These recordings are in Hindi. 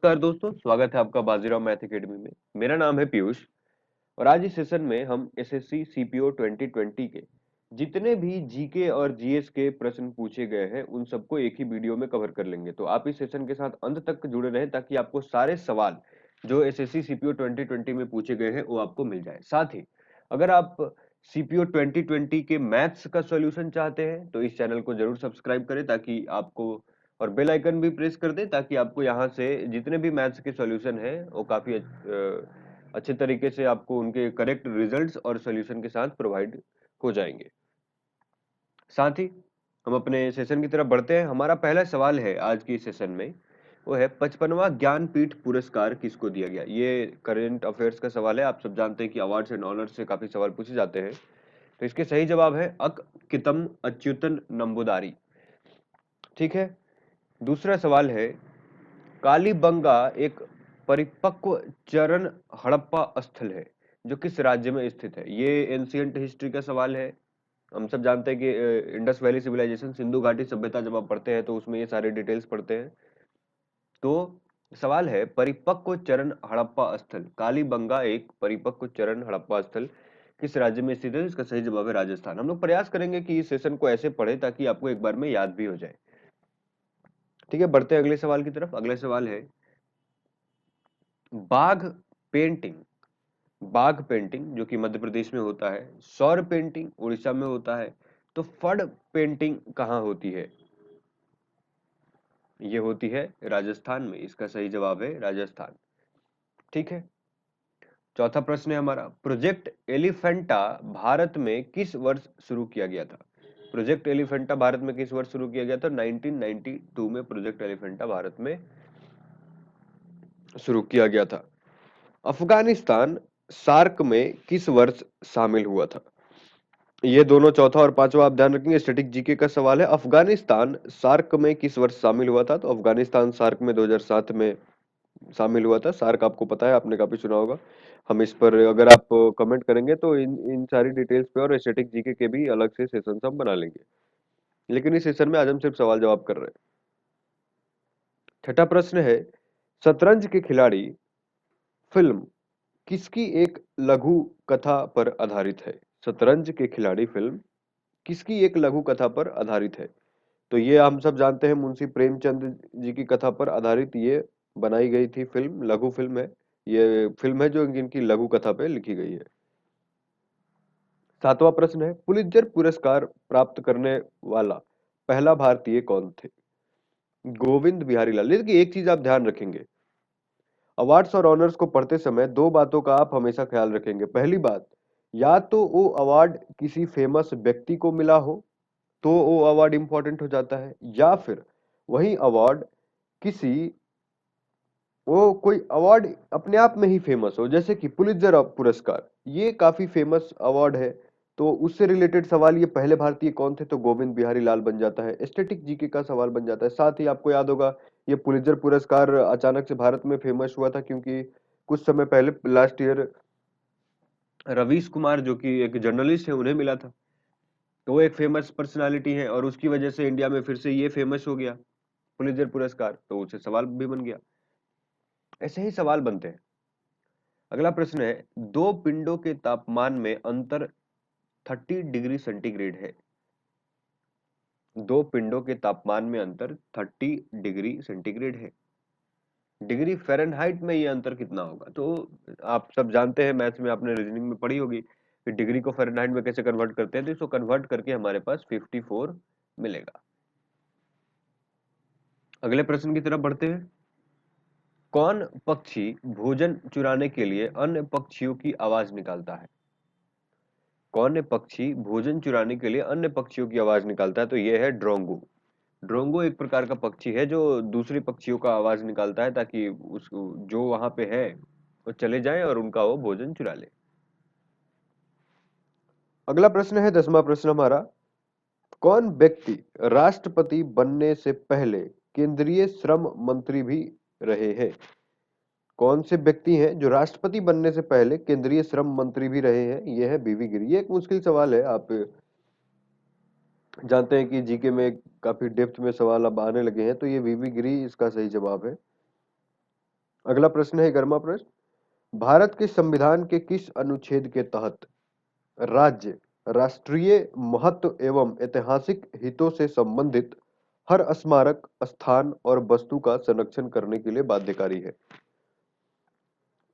नमस्कार दोस्तों, स्वागत है आपका बाजीराव मैथ एकेडमी में। मेरा नाम है पीयूष और आज इस सेशन में हम एसएससी सीपीओ 2020 के जितने भी जीके और जीएस के प्रश्न पूछे गए हैं उन सबको एक ही वीडियो में कवर कर लेंगे। तो आप इस सेशन के साथ अंत तक जुड़े रहें ताकि आपको सारे सवाल जो एसएससी सीपीओ 2020 में पूछे गए हैं वो आपको मिल जाए। साथ ही अगर आप सीपीओ 2020 के मैथ्स का सॉल्यूशन चाहते हैं तो इस चैनल को जरूर सब्सक्राइब करें ताकि आपको और बेल आइकन भी प्रेस कर दें ताकि आपको यहाँ से जितने भी मैथ्स के सॉल्यूशन है वो काफी अच्छे तरीके से आपको उनके करेक्ट रिजल्ट्स और सॉल्यूशन के साथ प्रोवाइड हो जाएंगे। साथ ही हम अपने सेशन की तरफ बढ़ते हैं। हमारा पहला सवाल है आज की सेशन में, वो है 55वां ज्ञानपीठ पुरस्कार किसको दिया गया। ये करंट अफेयर्स का सवाल है। आप सब जानते हैं कि अवार्ड्स एंड ऑनर्स से काफी सवाल पूछे जाते हैं। तो इसके सही जवाब है अक कितम अच्युतन नंबूदारी। ठीक है, दूसरा सवाल है कालीबंगा एक परिपक्व चरण हड़प्पा स्थल है जो किस राज्य में स्थित है। ये एंशियंट हिस्ट्री का सवाल है। हम सब जानते हैं कि इंडस वैली सिविलाइजेशन सिंधु घाटी सभ्यता जब आप पढ़ते हैं तो उसमें ये सारे डिटेल्स पढ़ते हैं। तो सवाल है परिपक्व चरण हड़प्पा स्थल, कालीबंगा एक परिपक्व चरण हड़प्पा स्थल किस राज्य में स्थित है। इसका सही जवाब है राजस्थान। हम लोग प्रयास करेंगे कि इस सेशन को ऐसे पढ़े ताकि आपको एक बार में याद भी हो जाए। ठीक है, बढ़ते हैं अगले सवाल की तरफ। अगला सवाल है बाघ पेंटिंग, बाघ पेंटिंग जो कि मध्य प्रदेश में होता है, सौर पेंटिंग उड़ीसा में होता है, तो फड़ पेंटिंग कहाँ होती है। ये होती है राजस्थान में। इसका सही जवाब है राजस्थान। ठीक है, चौथा प्रश्न है हमारा प्रोजेक्ट एलिफेंटा भारत में किस वर्ष शुरू किया गया था। प्रोजेक्ट एलिफेंटा भारत में किस वर्ष शुरू किया गया था। 1992 में प्रोजेक्ट एलिफेंटा भारत में शुरू किया गया था। अफगानिस्तान सार्क में किस वर्ष शामिल हुआ था। ये दोनों चौथा और पांचवा आप ध्यान रखेंगे, स्टैटिक जीके का सवाल है। अफगानिस्तान सार्क में किस वर्ष शामिल हुआ था। तो अफगानिस्तान सार्क में 2007 में शामिल हुआ था। सार्क आपको पता है, आपने काफी सुना होगा। हम इस पर अगर आप कमेंट करेंगे तो इन इन सारी डिटेल्स पे और स्टैटिक जीके के भी अलग से सेशन हम बना लेंगे, लेकिन इस सेशन में आज हम सिर्फ सवाल जवाब कर रहे हैं। छठा प्रश्न है शतरंज के खिलाड़ी फिल्म किसकी एक लघु कथा पर आधारित है। शतरंज के खिलाड़ी फिल्म किसकी एक लघु कथा पर आधारित है। तो ये हम सब जानते हैं मुंशी प्रेमचंद जी की कथा पर आधारित ये बनाई गई थी फिल्म, लघु फिल्म है। ये फिल्म है जो इनकी लघु कथा पे लिखी गई है। सातवां प्रश्न है पुलित्जर पुरस्कार प्राप्त करने वाला पहला भारतीय कौन थे। गोविंद बिहारी लाल। देखिए एक चीज आप ध्यान रखेंगे, अवार्ड्स और ऑनर्स को पढ़ते समय दो बातों का आप हमेशा ख्याल रखेंगे। पहली बात, या तो वो अवार्ड किसी फेमस व्यक्ति को मिला हो तो वो अवार्ड इंपॉर्टेंट हो जाता है, या फिर वही अवार्ड किसी वो कोई अवार्ड अपने आप में ही फेमस हो, जैसे कि पुलित्जर पुरस्कार ये काफी फेमस अवार्ड है। तो उससे रिलेटेड सवाल ये पहले भारतीय कौन थे, तो गोविंद बिहारी लाल बन जाता है। स्टैटिक जीके का सवाल बन जाता है। साथ ही आपको याद होगा ये पुलित्जर पुरस्कार अचानक से भारत में फेमस हुआ था क्योंकि कुछ समय पहले लास्ट ईयर रवीश कुमार जो कि एक जर्नलिस्ट है उन्हें मिला था। तो वो एक फेमस पर्सनालिटी है और उसकी वजह से इंडिया में फिर से ये फेमस हो गया पुलित्जर पुरस्कार, तो उससे सवाल भी बन गया। ऐसे ही सवाल बनते हैं। अगला प्रश्न है दो पिंडों के तापमान में अंतर 30 डिग्री सेंटीग्रेड है। दो पिंडों के तापमान में अंतर 30 डिग्री सेंटीग्रेड है। डिग्री फ़ारेनहाइट में ये अंतर कितना होगा। तो आप सब जानते हैं, मैथ्स में आपने रीजनिंग में पढ़ी होगी कि डिग्री को फ़ारेनहाइट में कैसे कन्वर्ट करते हैं। तो इसको कन्वर्ट करके हमारे पास 54 मिलेगा। अगले प्रश्न की तरफ बढ़ते हैं। कौन पक्षी भोजन चुराने के लिए अन्य पक्षियों की आवाज निकालता है। कौन पक्षी भोजन चुराने के लिए अन्य पक्षियों की आवाज निकालता है। तो यह है ड्रोंगो। ड्रोंगो एक प्रकार का पक्षी है जो दूसरे पक्षियों का आवाज निकालता है ताकि उस जो वहां पे है वो चले जाएं और उनका वो भोजन चुरा ले। अगला प्रश्न है 10वां प्रश्न हमारा, कौन व्यक्ति राष्ट्रपति बनने से पहले केंद्रीय श्रम मंत्री भी रहे हैं। कौन से व्यक्ति हैं जो राष्ट्रपति बनने से पहले केंद्रीय श्रम मंत्री भी रहे हैं। यह है बीवी गिरी। ये एक मुश्किल सवाल है। आप जानते हैं कि जीके में काफी डेप्थ में सवाल अब आने लगे हैं, तो ये बीवी गिरी इसका सही जवाब है। अगला प्रश्न है 11वां प्रश्न, भारत के संविधान के किस अनुच्छेद के तहत राज्य राष्ट्रीय महत्व एवं ऐतिहासिक हितों से संबंधित हर स्मारक स्थान और वस्तु का संरक्षण करने के लिए बाध्यकारी है?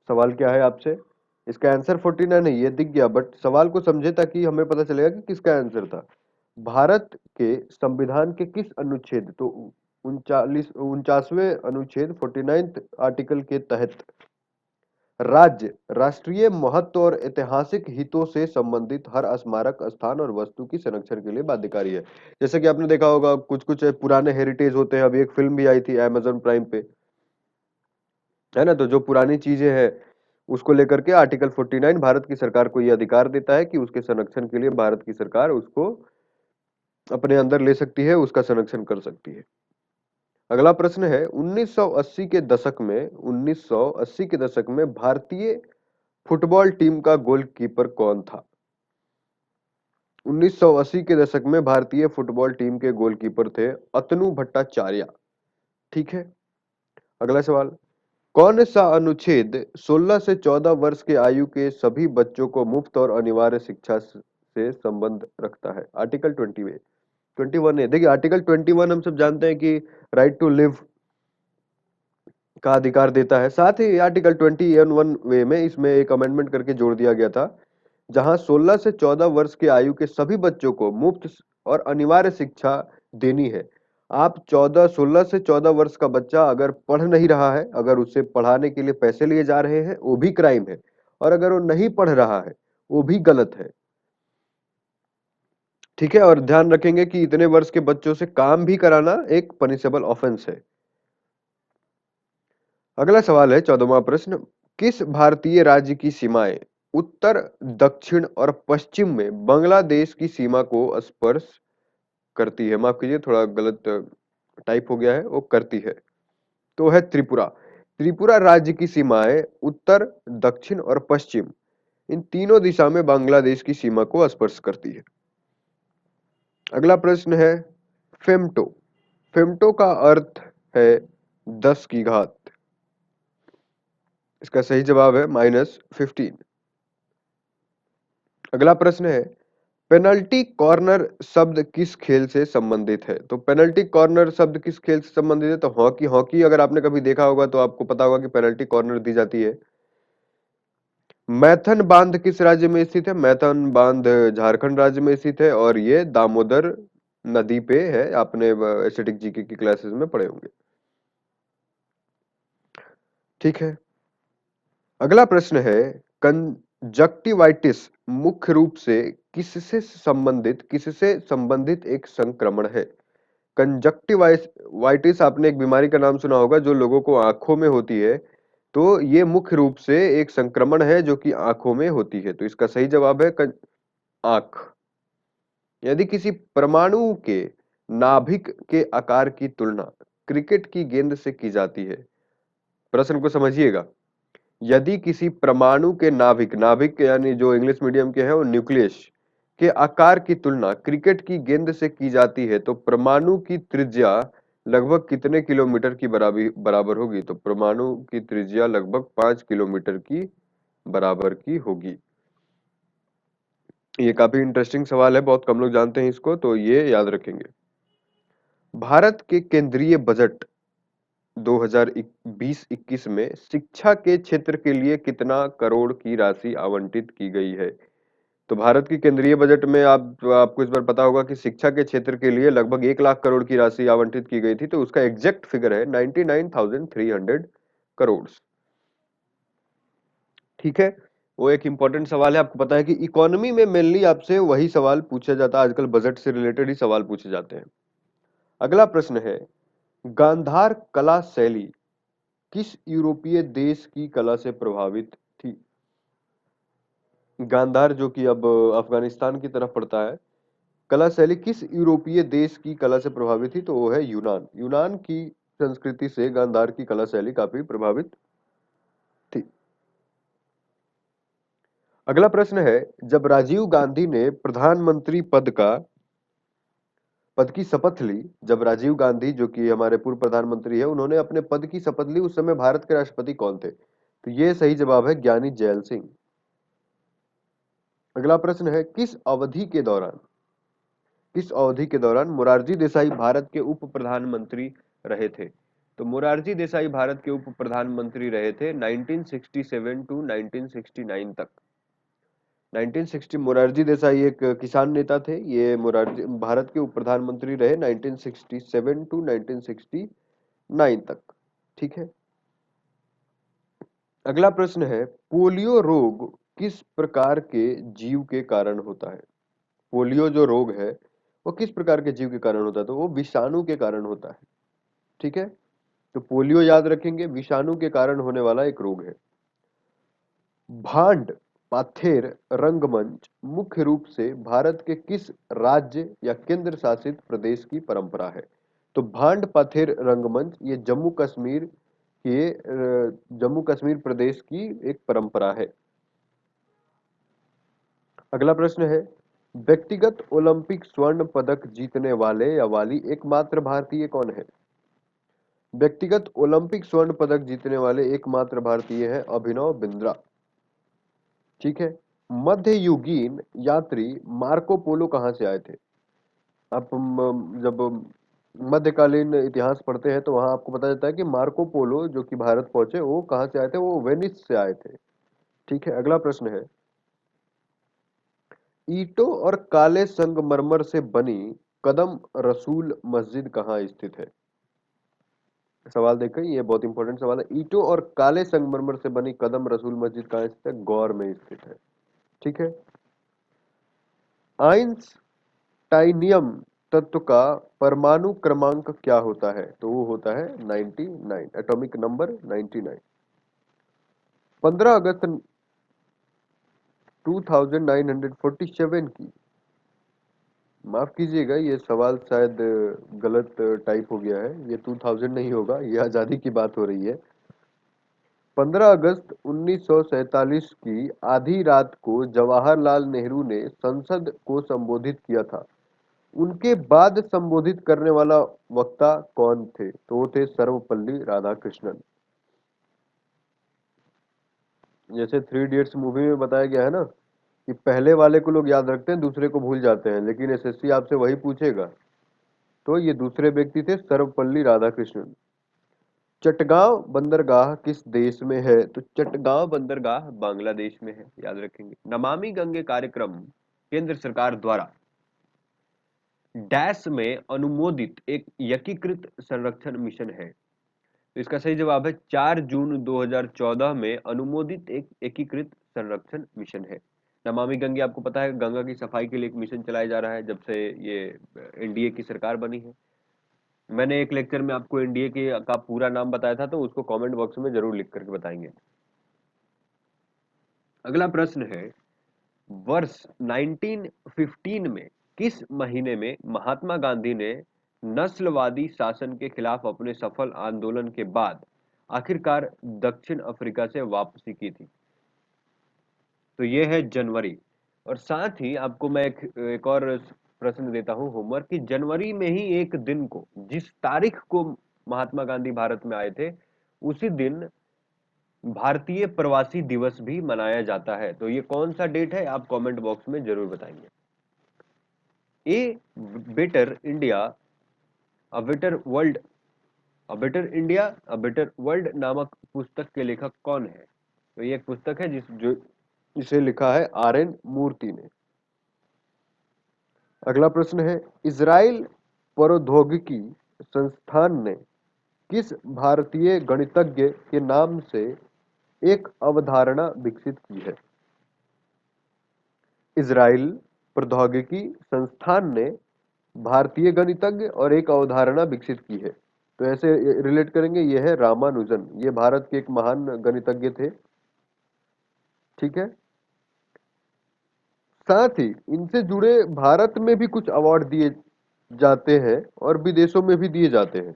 सवाल क्या है आपसे? इसका आंसर 49 है, ये दिख गया, बट सवाल को समझे ताकि हमें पता चलेगा कि किसका आंसर था। भारत के संविधान के किस अनुच्छेद, तो 49वें अनुच्छेद 49th आर्टिकल के तहत राज्य राष्ट्रीय महत्व और ऐतिहासिक हितों से संबंधित हर स्मारक स्थान और वस्तु की संरक्षण के लिए बाध्यकारी है। जैसे कि आपने देखा होगा कुछ कुछ पुराने हेरिटेज होते हैं, अभी एक फिल्म भी आई थी Amazon प्राइम पे, है ना? तो जो पुरानी चीजें हैं उसको लेकर के आर्टिकल 49 भारत की सरकार को यह अधिकार देता है कि उसके संरक्षण के लिए भारत की सरकार उसको अपने अंदर ले सकती है, उसका संरक्षण कर सकती है। अगला प्रश्न है 1980 के दशक में भारतीय फुटबॉल टीम का गोलकीपर कौन था? 1980 के दशक में भारतीय फुटबॉल टीम के गोलकीपर थे अतनु भट्टाचार्य। ठीक है। अगला सवाल, कौन सा अनुच्छेद 16 से 14 वर्ष के आयु के सभी बच्चों को मुफ्त और अनिवार्य शिक्षा से संबंध रखता है? आर्टिकल 21 है। देखिए आर्टिकल 21 हम सब जानते हैं कि राइट टू लिव का अधिकार देता है। साथ ही आर्टिकल 21 वे में इसमें एक अमेंडमेंट करके जोड़ दिया गया था, जहां 16 से 14 वर्ष की आयु के सभी बच्चों को मुफ्त और अनिवार्य शिक्षा देनी है। आप 16 से 14 वर्ष का बच्चा अगर पढ़ नहीं रहा है, अगर उससे पढ़ाने के लिए पैसे लिए जा रहे हैं, वो भी क्राइम है, और अगर वो नहीं पढ़ रहा है वो भी गलत है। ठीक है, और ध्यान रखेंगे कि इतने वर्ष के बच्चों से काम भी कराना एक पनिशेबल ऑफेंस है। अगला सवाल है 14वां प्रश्न, किस भारतीय राज्य की सीमाएं उत्तर दक्षिण और पश्चिम में बांग्लादेश की सीमा को स्पर्श करती है? माफ कीजिए, थोड़ा गलत टाइप हो गया है, वो करती है तो है त्रिपुरा। त्रिपुरा राज्य की सीमाएं उत्तर दक्षिण और पश्चिम इन तीनों दिशा में बांग्लादेश की सीमा को स्पर्श करती है। अगला प्रश्न है फेम्टो। फेम्टो का अर्थ है 10 की घात। इसका सही जवाब है -15। अगला प्रश्न है पेनल्टी कॉर्नर शब्द किस खेल से संबंधित है? तो पेनल्टी कॉर्नर शब्द किस खेल से संबंधित है? तो हॉकी। हॉकी अगर आपने कभी देखा होगा तो आपको पता होगा कि पेनल्टी कॉर्नर दी जाती है। मैथन बांध किस राज्य में स्थित है? मैथन बांध झारखंड राज्य में स्थित है और ये दामोदर नदी पे है। आपने एसटीडी जीके की क्लासेस में पढ़े होंगे। ठीक है। अगला प्रश्न है कंजक्टिवाइटिस मुख्य रूप से किससे संबंधित एक संक्रमण है? कंजक्टिवाइटिस आपने एक बीमारी का नाम सुना होगा जो लोगों को आंखों में होती है, तो ये मुख्य रूप से एक संक्रमण है जो कि आंखों में होती है। तो इसका सही जवाब है आंख। यदि किसी परमाणु के नाभिक के आकार की तुलना क्रिकेट की गेंद से की जाती है, प्रश्न को समझिएगा, यदि किसी परमाणु के नाभिक, नाभिक यानी जो इंग्लिश मीडियम के हैं वो न्यूक्लियस के आकार की तुलना क्रिकेट की गेंद से की जाती है, तो परमाणु की त्रिज्या लगभग कितने किलोमीटर की बराबर होगी? तो परमाणु की त्रिज्या लगभग 5 किलोमीटर की बराबर की होगी। ये काफी इंटरेस्टिंग सवाल है, बहुत कम लोग जानते हैं इसको, तो ये याद रखेंगे। भारत के केंद्रीय बजट 2020-21 में शिक्षा के क्षेत्र के लिए कितना करोड़ की राशि आवंटित की गई है? तो भारत की केंद्रीय बजट में आपको इस बार पता होगा कि शिक्षा के क्षेत्र के लिए लगभग 1 लाख करोड़ की राशि आवंटित की गई थी, तो उसका एग्जैक्ट फिगर है 99,300 करोड़। ठीक है, वो एक इंपॉर्टेंट सवाल है। आपको पता है कि इकोनॉमी में मेनली आपसे वही सवाल पूछा जाता है, आजकल बजट से रिलेटेड ही सवाल पूछे जाते हैं। अगला प्रश्न है गांधार कला शैली किस यूरोपीय देश की कला से प्रभावित थी? गांधार जो कि अब अफगानिस्तान की तरफ पड़ता है, कला शैली किस यूरोपीय देश की कला से प्रभावित थी? तो वो है यूनान। यूनान की संस्कृति से गांधार की कला शैली काफी प्रभावित थी। अगला प्रश्न है जब राजीव गांधी ने प्रधानमंत्री पद का पद की शपथ ली जब राजीव गांधी, जो कि हमारे पूर्व प्रधानमंत्री है, उन्होंने अपने पद की शपथ ली, उस समय भारत के राष्ट्रपति कौन थे? तो ये सही जवाब है ज्ञानी जैल सिंह। अगला प्रश्न है, किस अवधि के दौरान मोरारजी देसाई भारत के उप प्रधानमंत्री रहे थे? तो मोरारजी देसाई भारत के उप प्रधानमंत्री रहे थे 1967 टू 1969 तक। 1960 मोरारजी देसाई एक किसान नेता थे। ये मोरारजी भारत के उप प्रधानमंत्री रहे 1967 टू 1969 तक। ठीक है। अगला प्रश्न है, पोलियो रोग किस प्रकार के जीव के कारण होता है? पोलियो जो रोग है वो किस प्रकार के जीव के कारण होता है? तो वो विषाणु के कारण होता है। ठीक है। तो पोलियो याद रखेंगे, विषाणु के कारण होने वाला एक रोग है। भांड पाथेर रंगमंच मुख्य रूप से भारत के किस राज्य या केंद्र शासित प्रदेश की परंपरा है? तो भांड पाथेर रंगमंच ये जम्मू कश्मीर प्रदेश की एक परंपरा है। अगला प्रश्न है, व्यक्तिगत ओलंपिक स्वर्ण पदक जीतने वाले या वाली एकमात्र भारतीय कौन है? व्यक्तिगत ओलंपिक स्वर्ण पदक जीतने वाले एकमात्र भारतीय है अभिनव बिंद्रा। ठीक है। मध्ययुगीन यात्री मार्को पोलो कहाँ से आए थे? आप जब मध्यकालीन इतिहास पढ़ते हैं तो वहां आपको पता चलता है कि मार्को पोलो जो कि भारत पहुंचे, वो कहाँ से आए थे? वो वेनिस से आए थे। ठीक है। अगला प्रश्न है, ईंटों और काले संगमरमर से बनी कदम रसूल मस्जिद कहाँ स्थित है? सवाल देखें, ये बहुत इंपॉर्टेंट सवाल है। ईंटों और काले संगमरमर से बनी कदम रसूल मस्जिद कहाँ स्थित है? गौर में स्थित है। ठीक है। आइंस्टाइनियम तत्व का परमाणु क्रमांक क्या होता है? तो वो होता है 99, एटॉमिक नंबर 99। 15 अगस्त 2947 की, माफ कीजिएगा ये सवाल शायद गलत टाइप हो गया है, ये 2000 नहीं होगा, ये आजादी की बात हो रही है। 15 अगस्त 1947 की आधी रात को जवाहरलाल नेहरू ने संसद को संबोधित किया था। उनके बाद संबोधित करने वाला वक्ता कौन थे? तो वो थे सर्वपल्ली राधाकृष्णन। जैसे थ्री इडियट्स मूवी में बताया गया है ना कि पहले वाले को लोग याद रखते हैं, दूसरे को भूल जाते हैं, लेकिन एसएससी आपसे वही पूछेगा। तो ये दूसरे व्यक्ति थे सर्वपल्ली राधाकृष्णन। चटगांव बंदरगाह किस देश में है? तो चटगांव बंदरगाह बांग्लादेश में है, याद रखेंगे। नमामि गंगे कार्यक्रम केंद्र सरकार द्वारा डैश में अनुमोदित एक एकीकृत संरक्षण मिशन है। तो इसका सही जवाब है 4 जून 2014 में अनुमोदित एक एकीकृत संरक्षण मिशन है। नमामि गंगे आपको पता है गंगा की सफाई के लिए एक मिशन चलाया जा रहा है जब से ये एनडीए की सरकार बनी है। मैंने एक लेक्चर में आपको एनडीए के का पूरा नाम बताया था, तो उसको कमेंट बॉक्स में जरूर लिख करके बताएंगे। अगला प्रश्न है, वर्ष 1915 में किस महीने में महात्मा गांधी ने नस्लवादी शासन के खिलाफ अपने सफल आंदोलन के बाद आखिरकार दक्षिण अफ्रीका से वापसी की थी? तो ये है जनवरी। और साथ ही आपको मैं एक और प्रश्न देता हूं होमवर्क, कि जनवरी में ही एक दिन को, जिस तारीख को महात्मा गांधी भारत में आए थे, उसी दिन भारतीय प्रवासी दिवस भी मनाया जाता है। तो ये कौन सा डेट है आप कमेंट बॉक्स में जरूर बताएंगे। A better India a better world, a better India a better world नामक पुस्तक के लेखक कौन है? तो ये एक पुस्तक है जिसे लिखा है आर.एन. मूर्ति ने। अगला प्रश्न है, इजराइल प्रौद्योगिकी संस्थान ने किस भारतीय गणितज्ञ के नाम से एक अवधारणा विकसित की है? इजराइल प्रौद्योगिकी संस्थान ने भारतीय गणितज्ञ और एक अवधारणा विकसित की है। तो ऐसे रिलेट करेंगे, ये है रामानुजन, ये भारत के एक महान गणितज्ञ थे। ठीक है। साथ ही इनसे जुड़े भारत में भी कुछ अवार्ड दिए जाते हैं और विदेशों में भी दिए जाते हैं।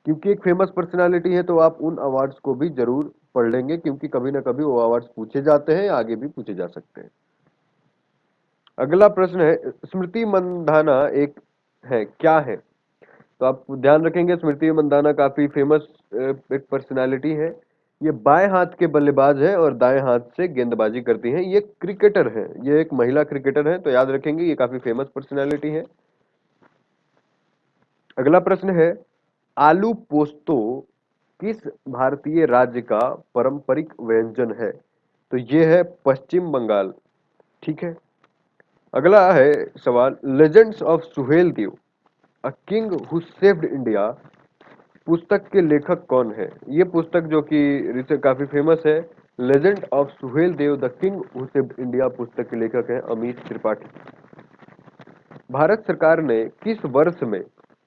क्योंकि एक फेमस पर्सनालिटी है तो आप उन अवार्ड्स को भी जरूर पढ़ लेंगे, क्योंकि कभी ना कभी वो अवार्ड्स पूछे जाते हैं, आगे भी पूछे जा सकते हैं। अगला प्रश्न है, स्मृति मंधाना एक है, क्या है? तो आप ध्यान रखेंगे, स्मृति मंदाना काफी फेमस एक पर्सनालिटी है। ये बाएं हाथ के बल्लेबाज है और दाएं हाथ से गेंदबाजी करती हैं। ये क्रिकेटर है, ये एक महिला क्रिकेटर है, तो याद रखेंगे ये काफी फेमस पर्सनालिटी है। अगला प्रश्न है, आलू पोस्तो किस भारतीय राज्य का पारंपरिक व्यंजन है? तो ये है पश्चिम बंगाल। ठीक है। अगला है सवाल, legends of Suheldev, a king who saved India, पुस्तक के लेखक कौन है? ये पुस्तक जो कि काफी फेमस है, legend of Suheldev the king who saved India, पुस्तक के लेखक हैं अमित त्रिपाठी। भारत सरकार ने किस वर्ष में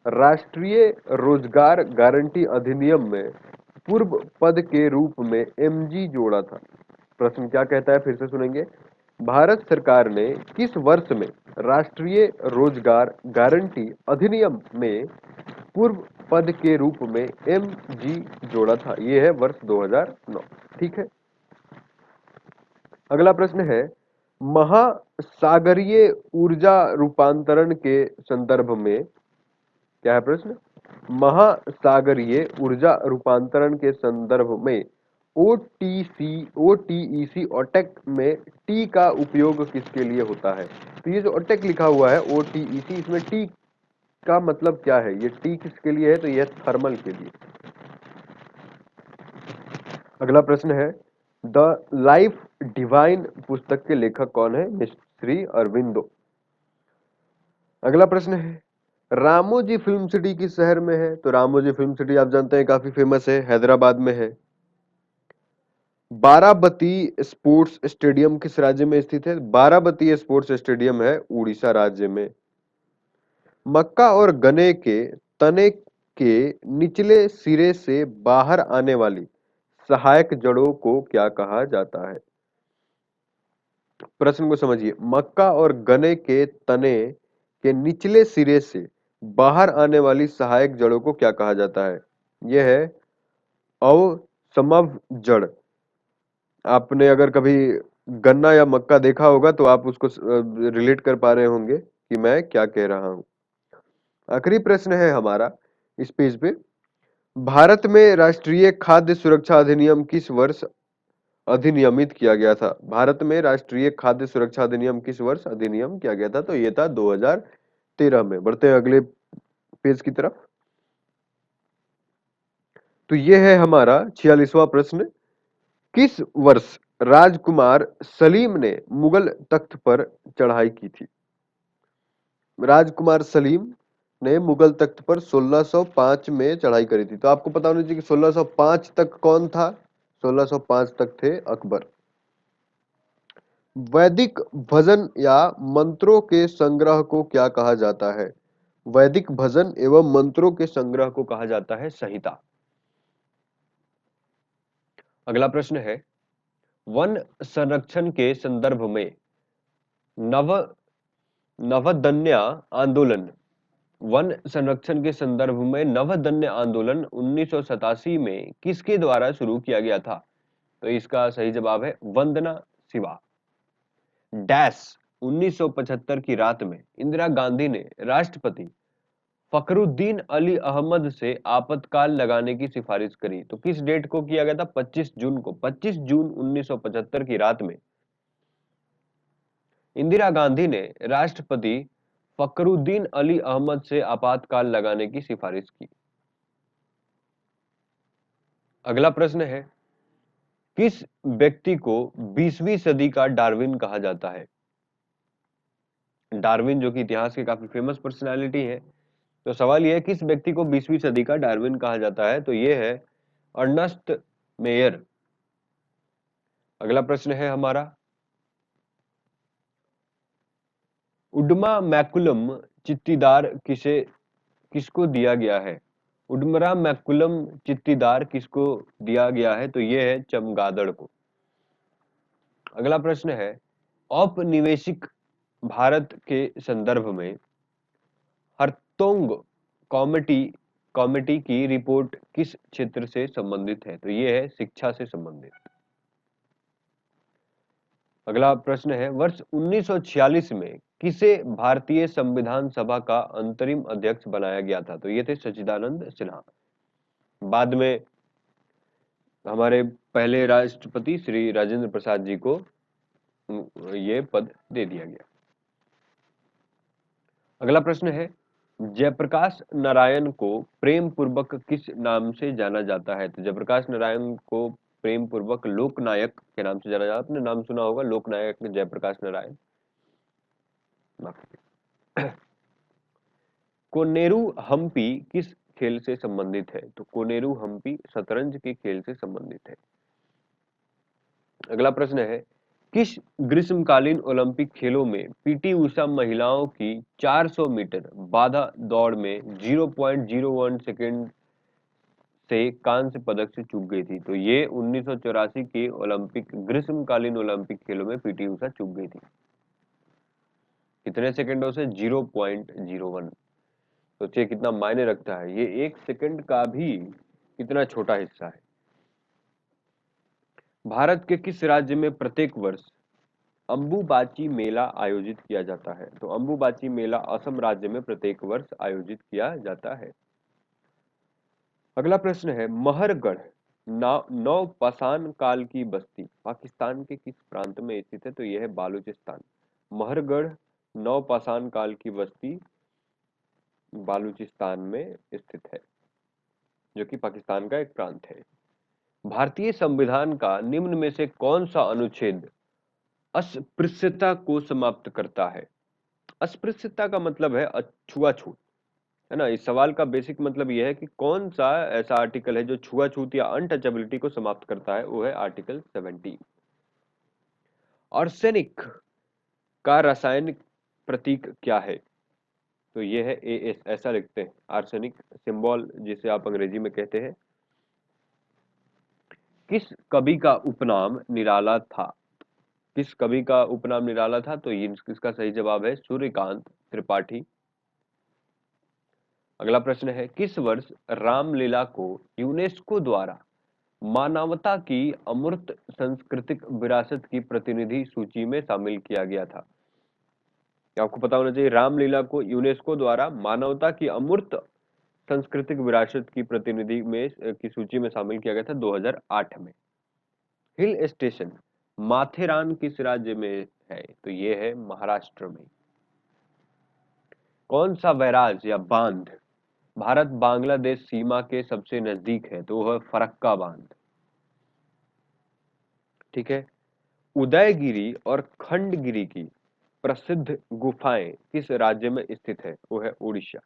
राष्ट्रीय रोजगार गारंटी अधिनियम में पूर्व पद के रूप में एमजी जोड़ा था? प्रश्न क्या कहता है, फिर से सुनेंगे। भारत सरकार ने किस वर्ष में राष्ट्रीय रोजगार गारंटी अधिनियम में पूर्व पद के रूप में एमजी जोड़ा था? यह है वर्ष 2009। ठीक है। अगला प्रश्न है, महासागरीय ऊर्जा रूपांतरण के संदर्भ में, क्या है प्रश्न? महासागरीय ऊर्जा रूपांतरण के संदर्भ में ओटीईसी ओटेक में टी का उपयोग किसके लिए होता है? तो ये जो ओटेक लिखा हुआ है ओटीईसी, इसमें टी का मतलब क्या है? ये टी किसके लिए है? तो ये थर्मल के लिए। अगला प्रश्न है, द लाइफ डिवाइन पुस्तक के लेखक कौन है? श्री अरविंदो। अगला प्रश्न है, रामोजी फिल्म सिटी किस शहर में है? तो रामोजी फिल्म सिटी आप जानते हैं काफी फेमस है, हैदराबाद में है। बाराबती स्पोर्ट्स स्टेडियम किस राज्य में स्थित है? बाराबती स्पोर्ट्स स्टेडियम है उड़ीसा राज्य में। मक्का और गन्ने के तने के निचले सिरे से बाहर आने वाली सहायक जड़ों को क्या कहा जाता है? प्रश्न को समझिए, मक्का और गन्ने के तने के निचले सिरे से बाहर आने वाली सहायक जड़ों को क्या कहा जाता है? यह है अवसमव जड़। आपने अगर कभी गन्ना या मक्का देखा होगा तो आप उसको रिलेट कर पा रहे होंगे कि मैं क्या कह रहा हूं। आखिरी प्रश्न है हमारा इस पेज पे, भारत में राष्ट्रीय खाद्य सुरक्षा अधिनियम किस वर्ष अधिनियमित किया गया था? भारत में राष्ट्रीय खाद्य सुरक्षा अधिनियम किस वर्ष अधिनियम किया गया था? तो ये था 2013 में। बढ़ते हैं अगले पेज की तरफ। तो ये है हमारा 46वां प्रश्न, किस वर्ष राजकुमार सलीम ने मुगल तख्त पर चढ़ाई की थी? राजकुमार सलीम ने मुगल तख्त पर 1605 में चढ़ाई करी थी। तो आपको पता होना चाहिए कि 1605 तक कौन था? 1605 तक थे अकबर। वैदिक भजन या मंत्रों के संग्रह को क्या कहा जाता है? वैदिक भजन एवं मंत्रों के संग्रह को कहा जाता है संहिता। अगला प्रश्न है, वन संरक्षण के संदर्भ में नव नवदन्य आंदोलन, वन संरक्षण के संदर्भ में नवदन्य आंदोलन 1987 में किसके द्वारा शुरू किया गया था? तो इसका सही जवाब है वंदना शिवा। डैश 1975 की रात में इंदिरा गांधी ने राष्ट्रपति फखरुद्दीन अली अहमद से आपातकाल लगाने की सिफारिश करी। तो किस डेट को किया गया था? 25 जून को। 25 जून 1975 की रात में इंदिरा गांधी ने राष्ट्रपति फखरुद्दीन अली अहमद से आपातकाल लगाने की सिफारिश की। अगला प्रश्न है, किस व्यक्ति को 20वीं सदी का डार्विन कहा जाता है? डार्विन जो कि इतिहास के काफी फेमस पर्सनालिटी है। तो सवाल यह है, किस व्यक्ति को 20वीं सदी का डार्विन कहा जाता है? तो यह है अर्नस्ट मेयर। अगला प्रश्न है हमारा, उडमा मैकुलम चित्तीदार किसको दिया गया है? उडमरा मैकुलम चित्तीदार किसको दिया गया है? तो यह है चमगादड़ को। अगला प्रश्न है, औपनिवेशिक भारत के संदर्भ में हर्तोग कमेटी कमेटी की रिपोर्ट किस क्षेत्र से संबंधित है? तो यह है शिक्षा से संबंधित। अगला प्रश्न है, वर्ष 1946 में किसे भारतीय संविधान सभा का अंतरिम अध्यक्ष बनाया गया था? तो ये थे सच्चिदानंद सिन्हा। बाद में हमारे पहले राष्ट्रपति श्री राजेंद्र प्रसाद जी को ये पद दे दिया गया। अगला प्रश्न है, जयप्रकाश नारायण को प्रेम पूर्वक किस नाम से जाना जाता है? तो जयप्रकाश नारायण को प्रेम पूर्वक लोकनायक के नाम से जाना जाता है। आपने नाम सुना होगा, लोकनायक जयप्रकाश नारायण। कोनेरू हम्पी किस खेल से संबंधित है? तो कोनेरू हम्पी शतरंज के खेल से संबंधित है। अगला प्रश्न है, किस ग्रीष्मकालीन ओलंपिक खेलों में पीटी उषा महिलाओं की 400 मीटर बाधा दौड़ में 0.01 सेकंड से कांस्य पदक से चूक गई थी? तो ये 1984 के ओलंपिक ग्रीष्मकालीन ओलंपिक खेलों में पीटी उषा चूक गई थी। कितने सेकंडों से? 0.01। सोचिए कितना मायने रखता है, ये 1 सेकंड का भी कितना छोटा हिस्सा है। भारत के किस राज्य में प्रत्येक वर्ष अंबुबाची मेला आयोजित किया जाता है? तो अंबुबाची मेला असम राज्य में प्रत्येक वर्ष आयोजित किया जाता है। अगला प्रश्न है, महरगढ़ नौपाषाण काल की बस्ती पाकिस्तान के किस प्रांत में स्थित है? तो यह है बालूचिस्तान। महरगढ़ नौपाषाण काल की बस्ती बालूचिस्तान में स्थित है, जो कि पाकिस्तान का एक प्रांत है। भारतीय संविधान का निम्न में से कौन सा अनुच्छेद अस्पृश्यता को समाप्त करता है? अस्पृश्यता का मतलब है छुआछूत, है ना। इस सवाल का बेसिक मतलब यह है कि कौन सा ऐसा आर्टिकल है जो छुआछूत या अनटचेबिलिटी को समाप्त करता है, वो है आर्टिकल 70। आर्सेनिक का रासायनिक प्रतीक क्या है? तो यह है AS, ऐसा लिखते हैं आर्सेनिक सिंबल, जिसे आप अंग्रेजी में कहते हैं। किस कवि का उपनाम निराला था? किस कवि का उपनाम निराला था? तो इसका सही जवाब है सूर्यकांत त्रिपाठी। अगला प्रश्न है, किस वर्ष रामलीला को यूनेस्को द्वारा मानवता की अमूर्त सांस्कृतिक विरासत की प्रतिनिधि सूची में शामिल किया गया था? आपको पता होना चाहिए, रामलीला को यूनेस्को द्वारा मानवता की अमूर्त सांस्कृतिक विरासत की प्रतिनिधि में की सूची में शामिल किया गया था 2008 में। हिल स्टेशन माथेरान किस राज्य में है? तो ये है महाराष्ट्र में। कौन सा बैराज या बांध भारत बांग्लादेश सीमा के सबसे नजदीक है? तो वह फरक्का बांध। ठीक है। उदयगिरी और खंडगिरी की प्रसिद्ध गुफाएं किस राज्य में स्थित है? वो है उड़ीसा।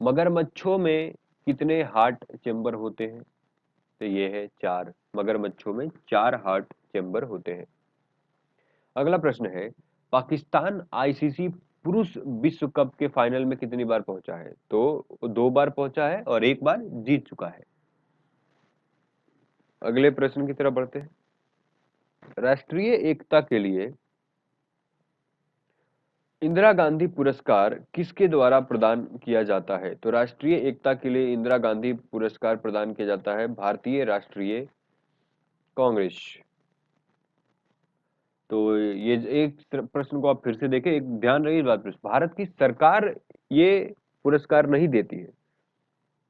मगरमच्छों में कितने हार्ट चेंबर होते हैं? तो ये है 4। मगरमच्छों में 4 हार्ट चेंबर होते हैं। अगला प्रश्न है, पाकिस्तान आईसीसी पुरुष विश्व कप के फाइनल में कितनी बार पहुंचा है? तो 2 बार पहुंचा है और 1 बार जीत चुका है। अगले प्रश्न की तरफ बढ़ते हैं। राष्ट्रीय एकता के लिए इंदिरा गांधी पुरस्कार किसके द्वारा प्रदान किया जाता है? तो राष्ट्रीय एकता के लिए इंदिरा गांधी पुरस्कार प्रदान किया जाता है भारतीय राष्ट्रीय कांग्रेस। तो ये एक प्रश्न को आप फिर से देखें, एक ध्यान रहे इस बात पर, भारत की सरकार ये पुरस्कार नहीं देती है।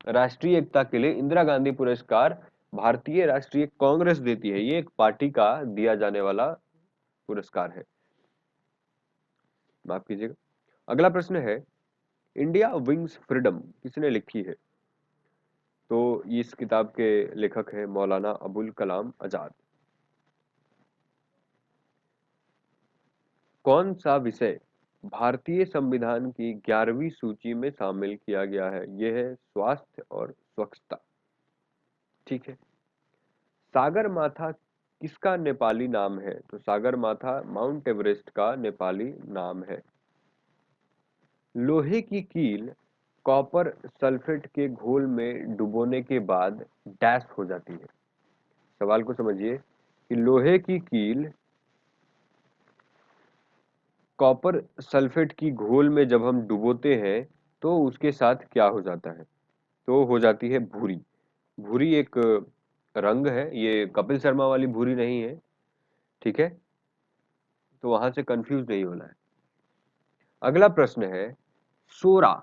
राष्ट्रीय एकता के लिए इंदिरा गांधी पुरस्कार भारतीय राष्ट्रीय कांग्रेस देती है। ये एक पार्टी का दिया जाने वाला पुरस्कार है, माफ कीजिएगा। अगला प्रश्न है, इंडिया विंग्स फ्रीडम किसने लिखी है? तो इस किताब के लेखक है मौलाना अबुल कलाम आजाद। कौन सा विषय भारतीय संविधान की 11वीं सूची में शामिल किया गया है? यह है स्वास्थ्य और स्वच्छता। ठीक है। सागर माथा किसका नेपाली नाम है? तो सागर माथा माउंट एवरेस्ट का नेपाली नाम है। लोहे की कील कॉपर सल्फेट के घोल में डुबोने के बाद डैश हो जाती है। सवाल को समझिए कि लोहे की कील कॉपर सल्फेट की घोल में जब हम डुबोते हैं तो उसके साथ क्या हो जाता है? तो हो जाती है भूरी। भूरी एक रंग है, ये कपिल शर्मा वाली भूरी नहीं है। ठीक है, तो वहां से कंफ्यूज नहीं होना है। अगला प्रश्न है सोरा।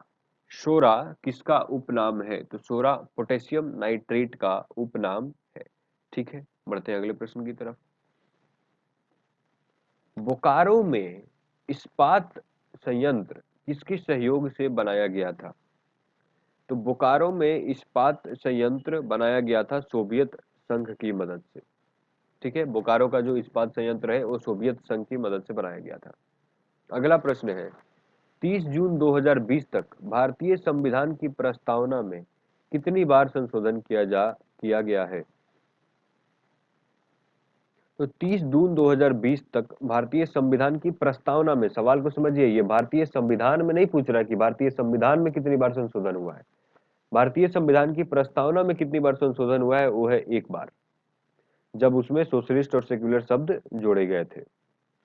सोरा किसका उपनाम है? तो सोरा पोटेशियम नाइट्रेट का उपनाम है। ठीक है, बढ़ते हैं अगले प्रश्न की तरफ। बोकारो में इस्पात संयंत्र किसके सहयोग से बनाया गया था? तो बोकारो में इस्पात संयंत्र बनाया गया था सोवियत संघ की मदद से। ठीक है, बोकारो का जो इस्पात संयंत्र है वो सोवियत संघ की मदद से बनाया गया था। अगला प्रश्न है 30 जून 2020 तक भारतीय संविधान की प्रस्तावना में कितनी बार संशोधन किया गया है? तो 30 जून 2020 तक भारतीय संविधान की प्रस्तावना में, सवाल को समझिए, ये भारतीय संविधान में नहीं पूछ रहा कि भारतीय संविधान में कितनी बार संशोधन हुआ है। भारतीय संविधान की प्रस्तावना में कितनी बार संशोधन हुआ है? वो है एक बार, जब उसमें सोशलिस्ट और सेक्युलर शब्द जोड़े गए थे।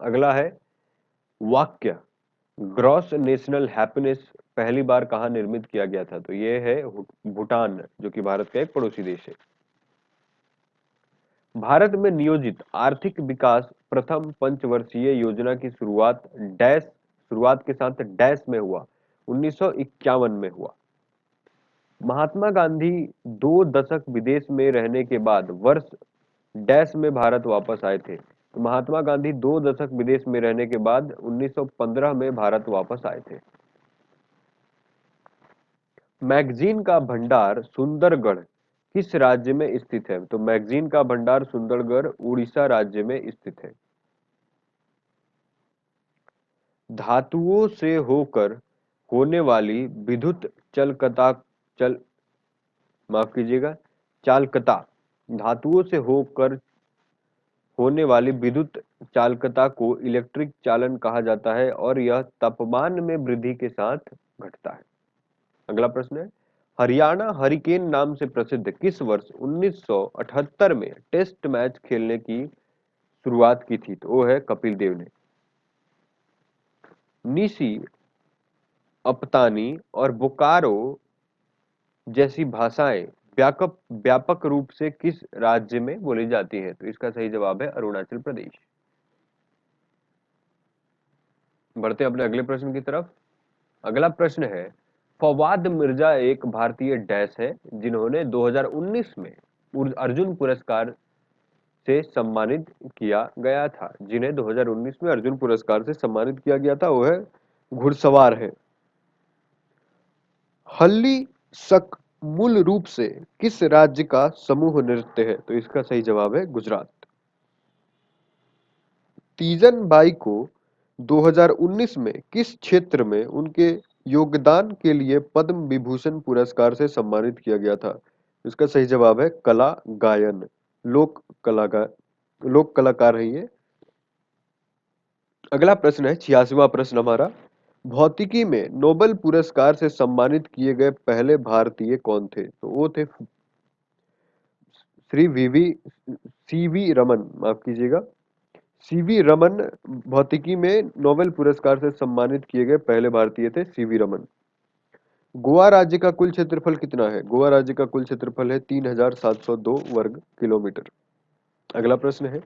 अगला है वाक्य ग्रॉस नेशनल हैप्पीनेस पहली बार कहाँ निर्मित किया गया था? तो ये है भूटान, जो कि भारत का एक पड़ोसी देश है। भारत में नियोजित आर्थिक विकास प्रथम पंचवर्षीय योजना की शुरुआत के साथ डैश में हुआ? 1951 में हुआ। महात्मा गांधी 2 दशक विदेश में रहने के बाद वर्ष डैश में भारत वापस आए थे? तो महात्मा गांधी 2 दशक विदेश में रहने के बाद 1915 में भारत वापस आए थे। मैगजीन का भंडार सुंदरगढ़ किस राज्य में स्थित है? तो मैगजीन का भंडार सुंदरगढ़ उड़ीसा राज्य में स्थित है। धातुओं से होकर होने वाली विद्युत चल माफ कीजिएगा चालकता, धातुओं से होकर होने वाली विद्युत चालकता को इलेक्ट्रिक चालन कहा जाता है और यह तापमान में वृद्धि के साथ घटता है। अगला प्रश्न है हरियाणा हरिकेन नाम से प्रसिद्ध किस वर्ष 1978 में टेस्ट मैच खेलने की शुरुआत की थी? तो वो है कपिल देव ने। निसी, अपतानी और बोकारो जैसी भाषाएं व्यापक रूप से किस राज्य में बोली जाती हैं? तो इसका सही जवाब है अरुणाचल प्रदेश। बढ़ते हैं अपने अगले प्रश्न की तरफ। अगला प्रश्न है फवाद मिर्जा एक भारतीय डैश है जिन्होंने 2019 में अर्जुन पुरस्कार से सम्मानित किया गया था। जिन्हें 2019 में अर्जुन पुरस्कार से सम्मानित किया गया था वो है घुड़सवार है। हल्ली शक मूल रूप से किस राज्य का समूह नृत्य है? तो इसका सही जवाब है गुजरात। तीजन बाई को 2019 में किस क्षेत्र में उनके योगदान के लिए पद्म विभूषण पुरस्कार से सम्मानित किया गया था? इसका सही जवाब है कला गायन, लोक कलाकार, लोक कलाकार है ये। अगला प्रश्न है 86वां प्रश्न हमारा भौतिकी में नोबेल पुरस्कार से सम्मानित किए गए पहले भारतीय कौन थे? तो वो थे श्री वीवी सीवी रमन, माफ कीजिएगा सीवी रमन। भौतिकी में नोबेल पुरस्कार से सम्मानित किए गए पहले भारतीय थे सीवी रमन। गोवा राज्य का कुल क्षेत्रफल कितना है? गोवा राज्य का कुल क्षेत्रफल है 3702 वर्ग किलोमीटर। अगला प्रश्न है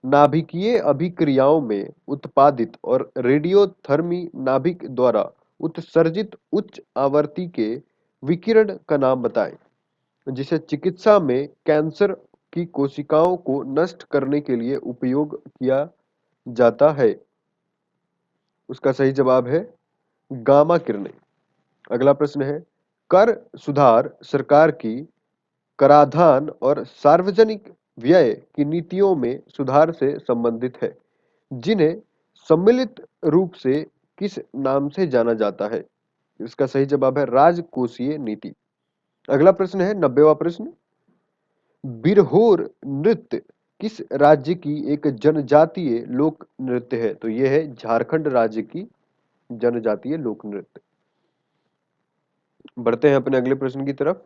नाभिकीय अभिक्रियाओं में उत्पादित और रेडियोधर्मी नाभिक द्वारा उत्सर्जित उच्च आवृत्ति के विकिरण का नाम बताएं जिसे चिकित्सा में कैंसर की कोशिकाओं को नष्ट करने के लिए उपयोग किया जाता है। उसका सही जवाब है गामा किरणें। अगला प्रश्न है कर सुधार सरकार की कराधान और सार्वजनिक व्यय की नीतियों में सुधार से संबंधित है जिन्हें सम्मिलित रूप से किस नाम से जाना जाता है? इसका सही जवाब है राजकोषीय नीति। अगला प्रश्न है 90वां प्रश्न बिरहोर नृत्य किस राज्य की एक जनजातीय लोक नृत्य है? तो यह है झारखंड राज्य की जनजातीय लोक नृत्य। बढ़ते हैं अपने अगले प्रश्न की तरफ।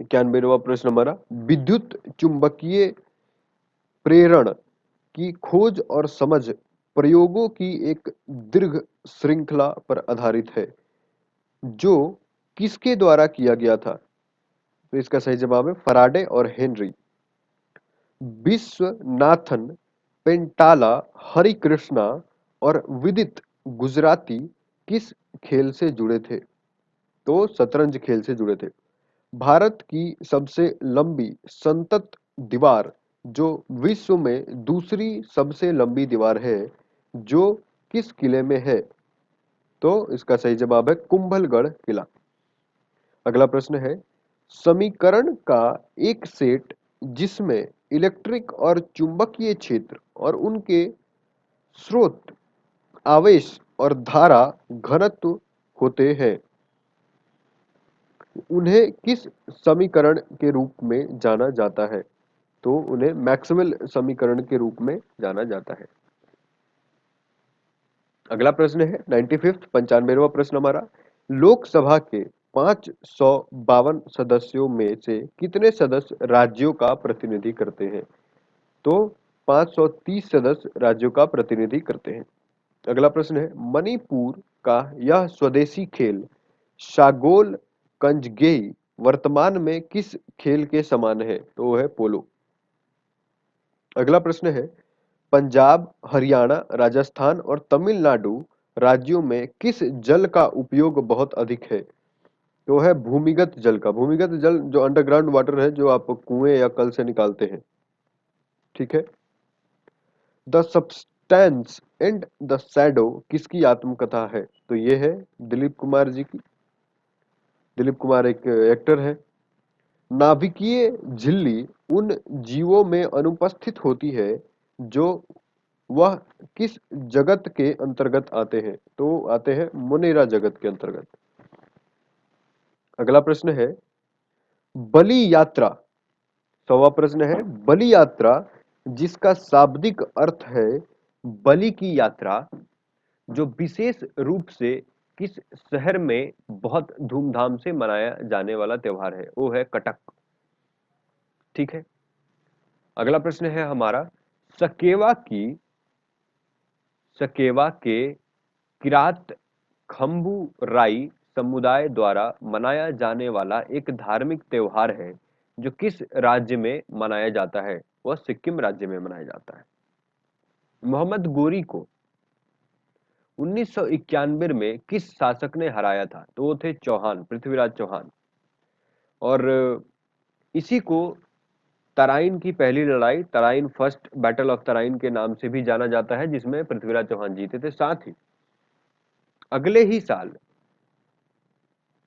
91वां प्रश्न हमारा विद्युत चुंबकीय प्रेरण की खोज और समझ प्रयोगों की एक दीर्घ श्रृंखला पर आधारित है जो किसके द्वारा किया गया था? तो इसका सही जवाब है फराडे और हेनरी। विश्वनाथन पेंटाला हरिकृष्णा और विदित गुजराती किस खेल से जुड़े थे? तो शतरंज खेल से जुड़े थे। भारत की सबसे लंबी संतत दीवार जो विश्व में दूसरी सबसे लंबी दीवार है, जो किस किले में है? तो इसका सही जवाब है कुंभलगढ़ किला। अगला प्रश्न है, समीकरण का एक सेट जिसमें इलेक्ट्रिक और चुंबकीय क्षेत्र और उनके स्रोत, आवेश और धारा घनत्व होते हैं, उन्हें किस समीकरण के रूप में जाना जाता है? तो उन्हें मैक्सवेल समीकरण के रूप में जाना जाता है। अगला प्रश्न है 95th 95वां प्रश्न हमारा, लोकसभा के 552 सदस्यों में से कितने सदस्य राज्यों का प्रतिनिधि करते हैं? तो 530 सदस्य राज्यों का प्रतिनिधि करते हैं। अगला प्रश्न है, मणिपुर का यह स्वदेशी खेल शागोल कंजगेई वर्तमान में किस खेल के समान है? तो वो है पोलो। अगला प्रश्न है, पंजाब, हरियाणा, राजस्थान और तमिलनाडु राज्यों में किस जल का उपयोग बहुत अधिक है? तो है भूमिगत जल का। भूमिगत जल जो अंडरग्राउंड वाटर है, जो आप कुएं या कल से निकालते हैं। ठीक है। The substance and the shadow किसकी आत्मकथा है? तो ये है दिलीप कुमार जी की। दिलीप कुमार एक एक्टर है। नाभिकीय झिल्ली उन जीवों में अनुपस्थित होती है जो वह किस जगत के अंतर्गत आते हैं? तो आते हैं मोनेरा जगत के अंतर्गत। अगला प्रश्न है, बलि यात्रा। 100वां प्रश्न है, बलि यात्रा जिसका शाब्दिक अर्थ है बलि की यात्रा, जो विशेष रूप से किस शहर में बहुत धूमधाम से मनाया जाने वाला त्योहार है? वो है कटक। ठीक है। अगला प्रश्न है हमारा, सकेवा की सकेवा के किरात खम्बू राई समुदाय द्वारा मनाया जाने वाला एक धार्मिक त्योहार है जो किस राज्य में मनाया जाता है? वह सिक्किम राज्य में मनाया जाता है। मोहम्मद गोरी को 1991 में किस शासक ने हराया था? तो वो थे चौहान, पृथ्वीराज चौहान। और इसी को तराइन की पहली लड़ाई, Tarain first battle of Tarain के नाम से भी जाना जाता है, जिसमें पृथ्वीराज चौहान जीते थे। साथ ही अगले ही साल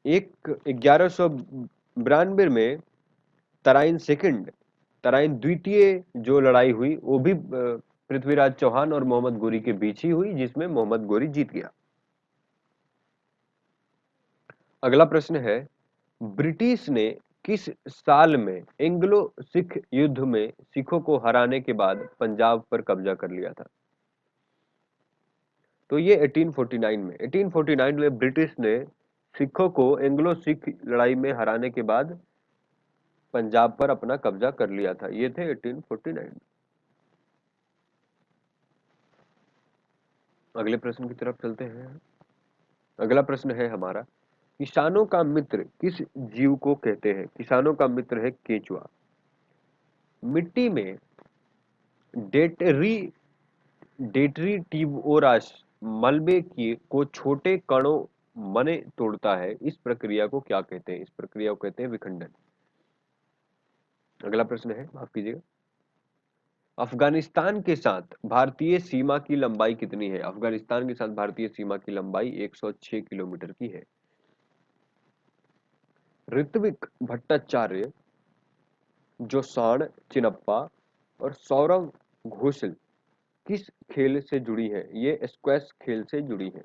एक 1192 में तराइन सेकंड, तराइन द्वितीय जो लड़ाई हुई, वो भी पृथ्वीराज चौहान और मोहम्मद गोरी के बीच ही हुई, जिसमें मोहम्मद गोरी जीत गया। अगला प्रश्न है, ब्रिटिश ने किस साल में एंग्लो सिख युद्ध में सिखों को हराने के बाद पंजाब पर कब्जा कर लिया था? तो ये 1849 में। 1849 में ब्रिटिश ने सिखों को एंग्लो सिख लड़ाई में हराने के बाद पंजाब पर अपना कब्जा कर लिया था। ये थे 1849। अगले प्रश्न की तरफ चलते हैं। अगला प्रश्न है हमारा, किसानों का मित्र किस जीव को कहते हैं? किसानों का मित्र है केचुआ। मिट्टी में डेटरी डेट्रीटिवोरस मलबे की को छोटे कणों मने तोड़ता है, इस प्रक्रिया को क्या कहते हैं? इस प्रक्रिया को कहते हैं विखंडन। अगला प्रश्न है, माफ कीजिएगा, अफगानिस्तान के साथ भारतीय सीमा की लंबाई कितनी है? अफगानिस्तान के साथ भारतीय सीमा की लंबाई 106 किलोमीटर की है। ऋत्विक भट्टाचार्य, जोसाण चिनप्पा और सौरव घोषल किस खेल से जुड़ी है? ये स्क्वैश खेल से जुड़ी है।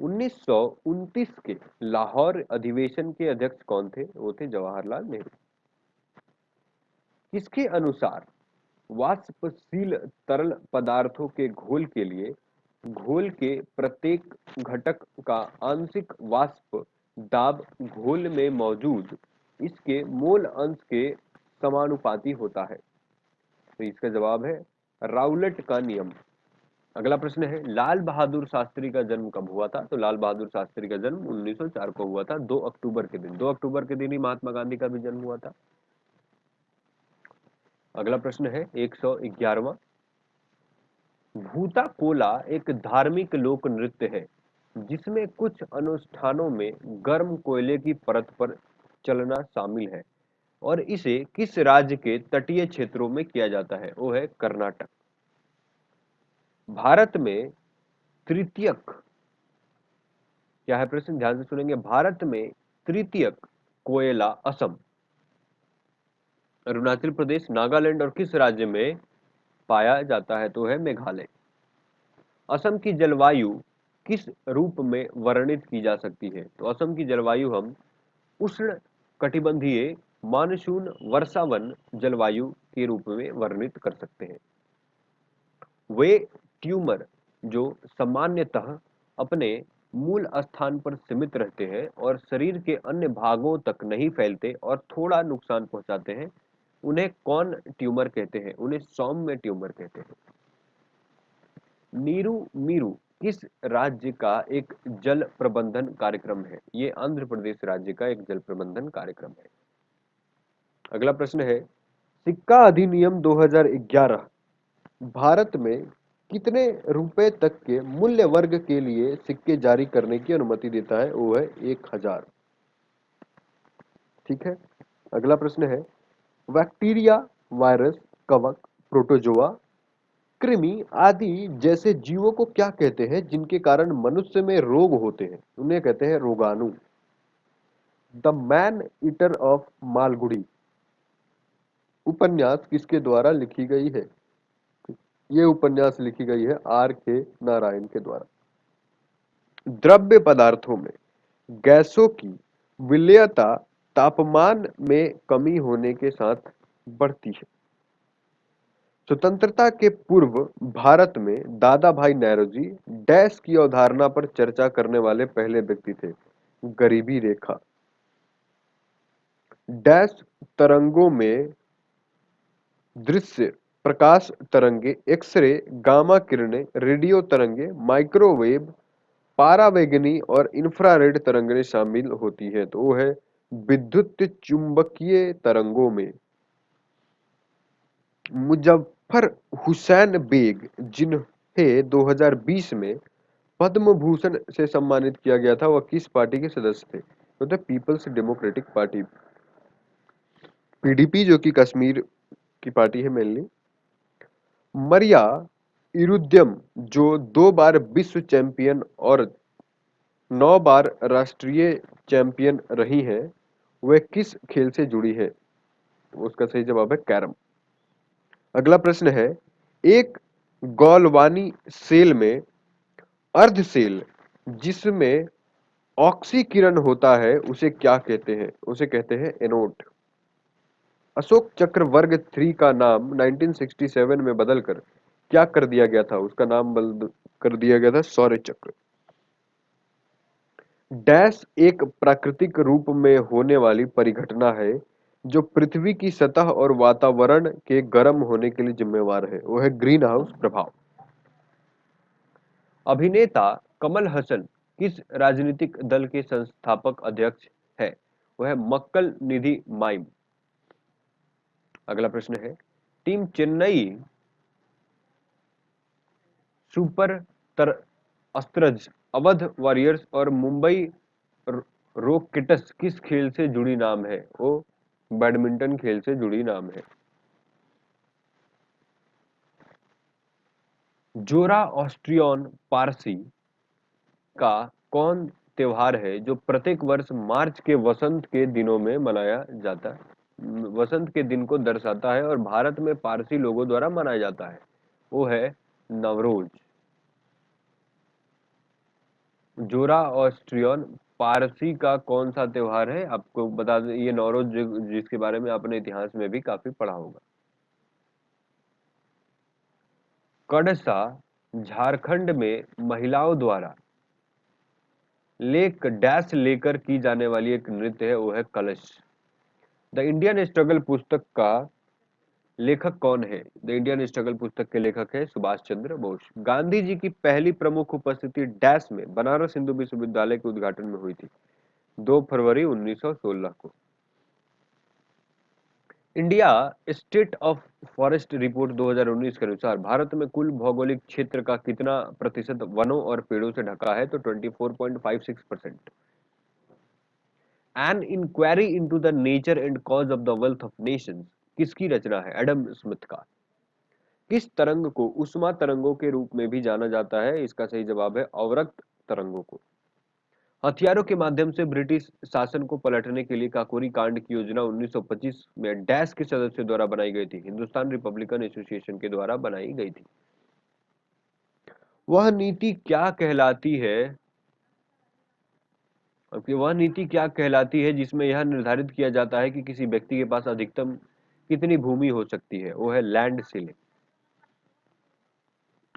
1929 के लाहौर अधिवेशन के अध्यक्ष कौन थे? वो थे जवाहरलाल नेहरू। किसके अनुसार वाष्पशील तरल पदार्थों के घोल के लिए घोल के प्रत्येक घटक का आंशिक वाष्प दाब घोल में मौजूद इसके मोल अंश के समानुपाती होता है? तो इसका जवाब है राउलेट का नियम। अगला प्रश्न है, लाल बहादुर शास्त्री का जन्म कब हुआ था? तो लाल बहादुर शास्त्री का जन्म 1904 को हुआ था, 2 अक्टूबर के दिन। 2 अक्टूबर के दिन ही महात्मा गांधी का भी जन्म हुआ था। अगला प्रश्न है 111वां, भूता कोला एक धार्मिक लोक नृत्य है जिसमें कुछ अनुष्ठानों में गर्म कोयले की परत पर चलना शामिल है और इसे किस राज्य के तटीय क्षेत्रों में किया जाता है? वो है कर्नाटक। भारत में तृतीयक, क्या है प्रश्न, ध्यान से सुनेंगे। भारत में तृतीयक कोयला असम, अरुणाचल प्रदेश, नागालैंड और किस राज्य में पाया जाता है? तो है मेघालय। असम की जलवायु किस रूप में वर्णित की जा सकती है? तो असम की जलवायु हम उष्ण कटिबंधीय मानसून वर्षावन जलवायु के रूप में वर्णित कर सकते हैं। वे ट्यूमर जो सामान्यतः अपने मूल स्थान पर सीमित रहते हैं और शरीर के अन्य भागों तक नहीं फैलते और थोड़ा नुकसान पहुंचाते हैं, उन्हें कौन ट्यूमर कहते हैं? उन्हें सौम्य ट्यूमर कहते हैं। नीरू मीरू किस राज्य का एक जल प्रबंधन कार्यक्रम है? ये आंध्र प्रदेश राज्य का एक जल प्रबंधन कार्यक्रम है। अगला प्रश्न है, सिक्का अधिनियम 2011 भारत में कितने रुपए तक के मूल्य वर्ग के लिए सिक्के जारी करने की अनुमति देता है? वो है 1000। ठीक है। अगला प्रश्न है, बैक्टीरिया, वायरस, कवक, प्रोटोजोआ, कृमि आदि जैसे जीवों को क्या कहते हैं जिनके कारण मनुष्य में रोग होते हैं? उन्हें कहते हैं रोगाणु। The man eater of Malgudi उपन्यास किसके द्वारा लिखी गई है? ये उपन्यास लिखी गई है आर के नारायण के द्वारा। द्रव्य पदार्थों में गैसों की विलेयता तापमान में कमी होने के साथ बढ़ती है। स्वतंत्रता के पूर्व भारत में दादा भाई नौरोजी डैश की अवधारणा पर चर्चा करने वाले पहले व्यक्ति थे? गरीबी रेखा। डैश तरंगों में दृश्य प्रकाश तरंगे, एक्सरे, गामा किरणें, रेडियो तरंगे, माइक्रोवेव, पारावैगनी और इंफ्रारेड तरंगें शामिल होती हैं। तो वो है विद्युत चुंबकीय तरंगों में। मुजफ्फर हुसैन बेग जिन्हें 2020 में पद्म भूषण से सम्मानित किया गया था, वह किस पार्टी के सदस्य थे? तो the People's Democratic Party, PDP, जो कि कश्मीर की पार्टी है मेनली। मरिया इरुद्यम जो 2 बार विश्व चैंपियन और 9 बार राष्ट्रीय चैंपियन रही हैं, वह किस खेल से जुड़ी है? उसका सही जवाब है कैरम। अगला प्रश्न है, एक गौलवानी सेल में अर्ध सेल जिसमें ऑक्सीकिरण होता है उसे क्या कहते हैं? उसे कहते हैं एनोड। अशोक चक्र वर्ग 3 का नाम 1967 में बदलकर क्या कर दिया गया था? उसका नाम बदल कर दिया गया था शौर्य चक्र। डैश एक प्राकृतिक रूप में होने वाली परिघटना है जो पृथ्वी की सतह और वातावरण के गर्म होने के लिए जिम्मेवार है। वो है ग्रीन हाउस प्रभाव। अभिनेता कमल हसन किस राजनीतिक दल के संस्थापक अध्यक्ष है? वह है मक्कल निधि माइम। अगला प्रश्न है, टीम चेन्नई सुपर तर अस्त्रज, अवध वॉरियर्स और मुंबई रॉकेट्स किस खेल से जुड़ी नाम है? वो बैडमिंटन खेल से जुड़ी नाम है। जोरा ऑस्ट्रियन पारसी का कौन त्योहार है जो प्रत्येक वर्ष मार्च के वसंत के दिनों में मनाया जाता है, वसंत के दिन को दर्शाता है और भारत में पारसी लोगों द्वारा मनाया जाता है? वो है नवरोज। जोरा ऑस्ट्रियन पारसी का कौन सा त्योहार है? आपको बता दें, ये नौरोज जिसके बारे में आपने इतिहास में भी काफी पढ़ा होगा। कड़सा झारखंड में महिलाओं द्वारा लेक डैश लेकर की जाने वाली एक नृत्य है, वो है कलश। द इंडियन स्ट्रगल पुस्तक का लेखक कौन है? द इंडियन स्ट्रगल पुस्तक के लेखक है सुभाष चंद्र बोस। गांधी जी की पहली प्रमुख उपस्थिति डैश में बनारस हिंदू विश्वविद्यालय के उद्घाटन में हुई थी? 2 फरवरी 1916 को। India state of forest report 2019 के अनुसार भारत में कुल भौगोलिक क्षेत्र का कितना प्रतिशत वनों और पेड़ों से ढका है? तो 24.56%। An inquiry into the nature and cause of the wealth of nations किसकी रचना है? एडम स्मिथ का। किस तरंग को उष्मा तरंगों के रूप में भी जाना जाता है? इसका सही जवाब है अवरक्त तरंगों को। हथियारों के माध्यम से ब्रिटिश शासन को पलटने के लिए काकोरी कांड की योजना 1925 में डैश के सदस्य द्वारा बनाई गई थी? हिंदुस्तान रिपब्लिकन एसोसिएशन के द्वारा बनाई गई थी। वह नीति क्या कहलाती है? वह नीति क्या कहलाती है जिसमें यह निर्धारित किया जाता है कि किसी व्यक्ति के पास अधिकतम कितनी भूमि हो सकती है? वो है लैंड सीलिंग।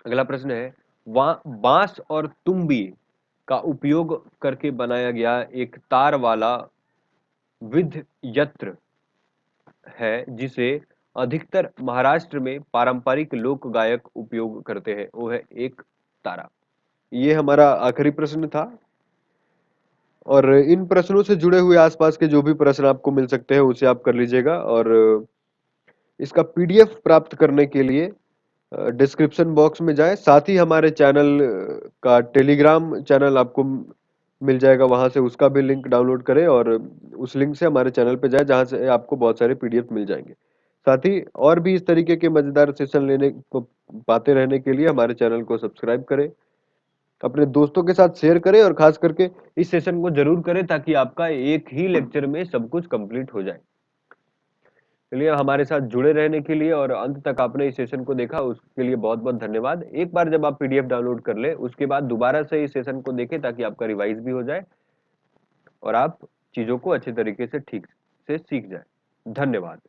अगला प्रश्न है, बांस और तुम्बी का उपयोग करके बनाया गया एक तार वाला विद्य यंत्र है जिसे अधिकतर महाराष्ट्र में पारंपरिक लोक गायक उपयोग करते हैं? वो है एक तारा। ये हमारा आखिरी प्रश्न था और इन प्रश्नों से जुड़े हुए आसपास के जो भी प्रश्न आपको मिल सकते हैं उसे आप कर लीजिएगा और इसका पीडीएफ प्राप्त करने के लिए डिस्क्रिप्शन बॉक्स में जाएं, साथ ही हमारे चैनल का टेलीग्राम चैनल आपको मिल जाएगा, वहां से उसका भी लिंक डाउनलोड करें और उस लिंक से हमारे चैनल पे जाएं जहां से आपको बहुत सारे पीडीएफ मिल जाएंगे। साथ ही और भी इस तरीके के मजेदार सेशन लेने को पाते रहने के लिए हमारे चैनल को सब्सक्राइब करें, अपने दोस्तों के साथ शेयर करें और खास करके इस सेशन को जरूर करें ताकि आपका एक ही लेक्चर में सब कुछ कंप्लीट हो जाए। चलिए, हमारे साथ जुड़े रहने के लिए और अंत तक आपने इस सेशन को देखा उसके लिए बहुत बहुत धन्यवाद। एक बार जब आप पीडीएफ डाउनलोड कर ले उसके बाद दोबारा से इस सेशन को देखें ताकि आपका रिवाइज भी हो जाए और आप चीजों को अच्छे तरीके से ठीक से सीख जाए। धन्यवाद।